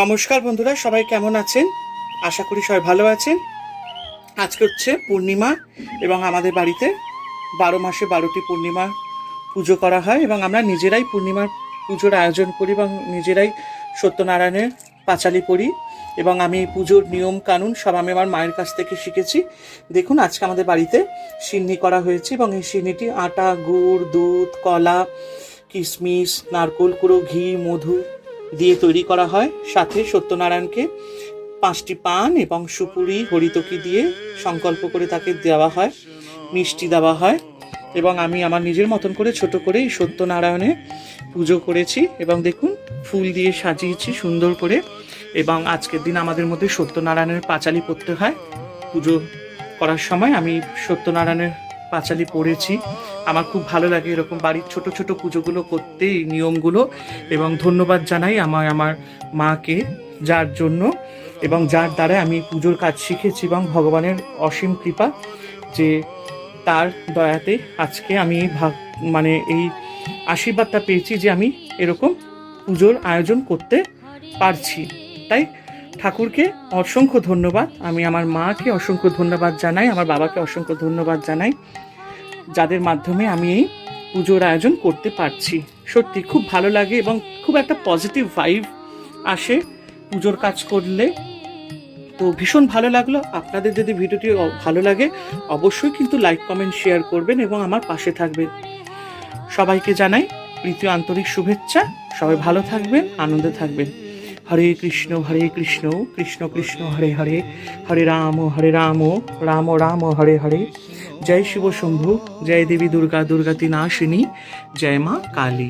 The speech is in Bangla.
নমস্কার বন্ধুরা, সবাই কেমন আছেন? আশা করি সবাই ভালো আছেন। আজকে হচ্ছে পূর্ণিমা এবং আমাদের বাড়িতে 12 মাসে 12টি পূর্ণিমা পুজো করা হয় এবং আমরা নিজেরাই পূর্ণিমার পুজোর আয়োজন করি এবং নিজেরাই সত্যনারায়ণের পাঁচালি পড়ি এবং আমি পুজোর নিয়ম কানুন সব আমি আমার মায়ের কাছ থেকে শিখেছি। দেখুন, আজকে আমাদের বাড়িতে সিন্নি করা হয়েছে এবং এই সিন্নিটি আটা, গুড়, দুধ, কলা, কিশমিশ, নারকেল কুঁড়ো, ঘি, মধু দিয়ে তৈরি করা হয়। সাথে সত্যনারায়ণকে 5টি পান এবং সুপুরি, হরিতকি দিয়ে সংকল্প করে তাকে দেওয়া হয়, মিষ্টি দেওয়া হয় এবং আমি আমার নিজের মতন করে ছোট করে এই সত্যনারায়ণের পুজো করেছি এবং দেখুন ফুল দিয়ে সাজিয়েছি সুন্দর করে। এবং আজকের দিন আমাদের মধ্যে সত্যনারায়ণের পাঁচালি পড়তে হয়। পুজো করার সময় আমি সত্যনারায়ণের পাঁচালি পড়েছি। আমার খুব ভালো লাগে এরকম বাড়ির ছোট ছোট পুজোগুলো করতে, এই নিয়মগুলো। এবং ধন্যবাদ জানাই আমার মাকে, যার জন্য এবং যার দ্বারা আমি পুজোর কাজ শিখেছি এবং ভগবানের অসীম কৃপা যে তার দয়াতে আজকে আমি এই আশীর্বাদটা পেয়েছি যে আমি এরকম পুজোর আয়োজন করতে পারছি। তাই ঠাকুরকে অসংখ্য ধন্যবাদ, আমি আমার মাকে অসংখ্য ধন্যবাদ জানাই, আমার বাবাকে অসংখ্য ধন্যবাদ জানাই, যাদের মাধ্যমে আমি এই পুজোর আয়োজন করতে পারছি। সত্যি খুব ভালো লাগে এবং খুব একটা পজিটিভ ভাইব আসে পুজোর কাজ করলে। তো ভীষণ ভালো লাগলো। আপনাদের যদি ভিডিওটি ভালো লাগে অবশ্যই কিন্তু লাইক, কমেন্ট, শেয়ার করবেন এবং আমার পাশে থাকবেন। সবাইকে জানাই প্রীতি আন্তরিক শুভেচ্ছা। সবাই ভালো থাকবেন, আনন্দে থাকবেন। হরে কৃষ্ণ কৃষ্ণ কৃষ্ণ হরে হরে, হরে রাম রাম রাম হরে হরে। জয় শিব শম্ভু, জয় দেবী দুর্গা দুর্গাতি নাশিনী, জয় মা কালী।